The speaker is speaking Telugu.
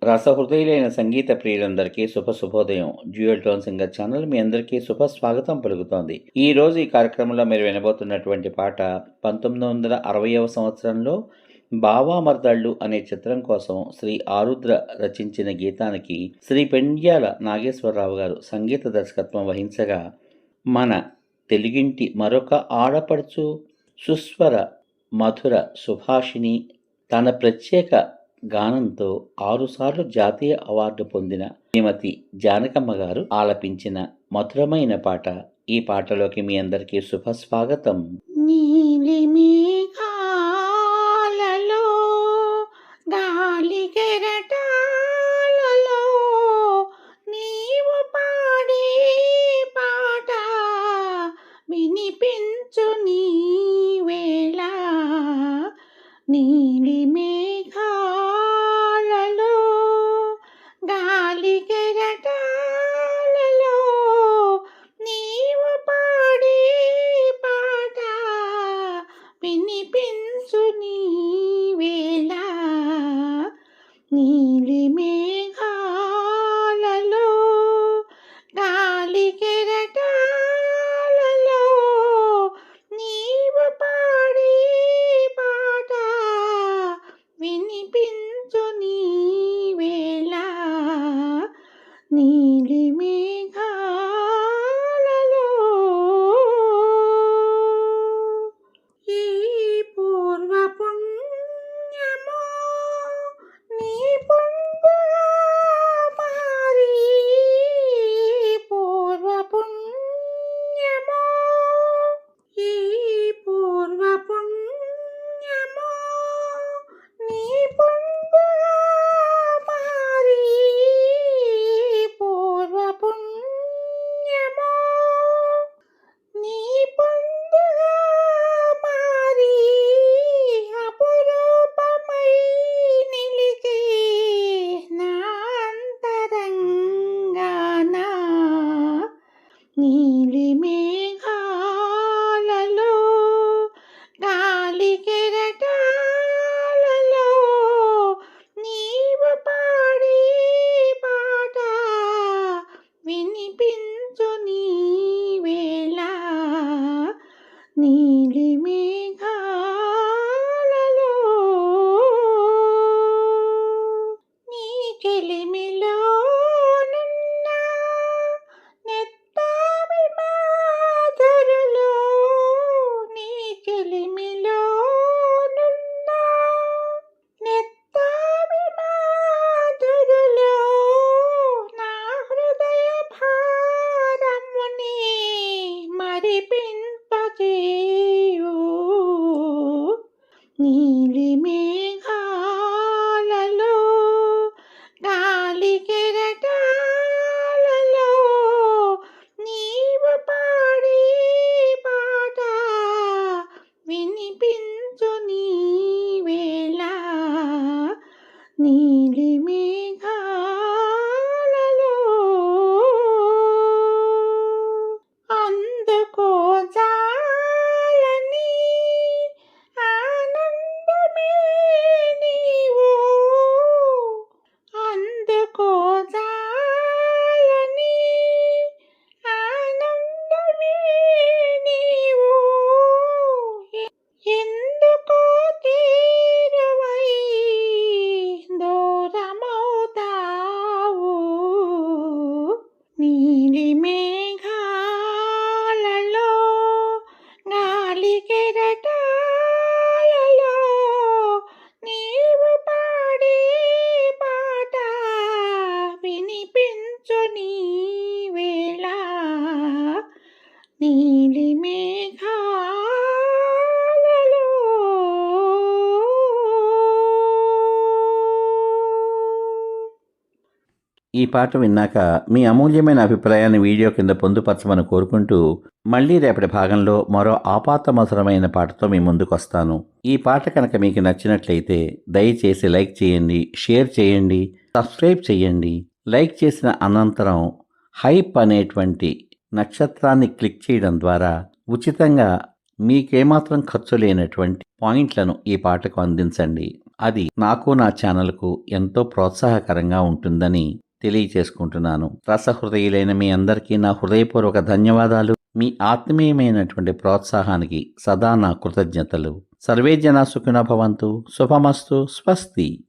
రసహృదయులైన సంగీత ప్రియులందరికీ శుభోదయం. డ్యూయల్ టోన్ సింగర్ ఛానల్ మీ అందరికీ స్వాగతం పలుకుతోంది. ఈ రోజు ఈ కార్యక్రమంలో మీరు వినబోతున్నటువంటి పాట 1960వ సంవత్సరంలో బావామర్దళ్ళు అనే చిత్రం కోసం శ్రీ ఆరుద్ర రచించిన గీతానికి శ్రీ పెండ్యాల నాగేశ్వరరావు గారు సంగీత దర్శకత్వం వహించగా, మన తెలుగింటి మరొక ఆడపడుచు సుస్వర మధుర సుభాషిణి తన ప్రత్యేక గానంతో 6 సార్లు జాతీయ అవార్డు పొందిన శ్రీమతి జానకమ్మ గారు ఆలపించిన మధురమైన పాట. ఈ పాటలోకి మీ అందరికీ స్వాగతం. నీలి మేఘాలలో గాలి కెరటాలలో నీవు పాడే పాట వినిపించు నీ వేళ. నీలి మేఘాలలో గాలి కెరటాలలో నీవు పాడే పాట వినిపించు నీ వేళ. నీలి మేఘాలలో గాలి కెరటాలలో నీవు పాడే పాట వినిపించు నీ వేళ. నీలి మేఘాలలో ఈ పూర్వ పుణ్యమో నీ పొందుగా మారి, పూర్వ పుణ్యమో ఈ పూర్వ పుణ్యమో నీ పొందుగా మారి, పూర్వ పుణ్యమో నీ పొందుగా మారి అపురూపమై నిలిచి నా అంతరంగాన. నీలి మేఘాలలో గాలి కెరటాలలో నీవు పాడే పాట వినిపించు నీ వేళ. నీలి మేఘాలలో నీ చెలిమిలో నున్న నెత్తామి మాధురులో, నీ చెలిమిలో నున్న నెత్తామి మాధురులో నా హృదయ భారముని మరిపింపజేయు. నీలి మేఘాలలో గాలి కెరటాలలో నీవు పాడే పాట వినిపించు నీ వేళ. నీలి మేఘాలలో అందుకో జాలని ఆనందమే నీవు, అందుకో జాలని ఆనందమే నీవు. ఎందుకో తీరువై దూరమవుతావు. నీలి మేఘాలలో గాలి కెరటాలలో నీవు పాడే పాట వినిపించు నీ వేళ. నీలి మేఘాలలో ఈ పాట విన్నాక మీ అమూల్యమైన అభిప్రాయాన్ని వీడియో కింద పొందుపరచమని కోరుకుంటూ, మళ్ళీ రేపటి భాగంలో మరో ఆపాతమధురమైన పాటతో మీ ముందుకు వస్తాను. ఈ పాట కనుక మీకు నచ్చినట్లయితే దయచేసి లైక్ చేయండి, షేర్ చేయండి, సబ్స్క్రైబ్ చేయండి. లైక్ చేసిన అనంతరం హైప్ అనేటువంటి నక్షత్రాన్ని క్లిక్ చేయడం ద్వారా ఉచితంగా మీకేమాత్రం ఖర్చు లేనటువంటి పాయింట్లను ఈ పాటకు అందించండి. అది నాకు నా ఛానల్కు ఎంతో ప్రోత్సాహకరంగా ఉంటుందని తెలియచేసుకుంటున్నాను. రసహృదయులైన మీ అందరికీ నా హృదయపూర్వక ధన్యవాదాలు. మీ ఆత్మీయమైనటువంటి ప్రోత్సాహానికి సదా నా కృతజ్ఞతలు. సర్వే జనా సుఖినో భవంతు. శుభమస్తు. స్వస్తి.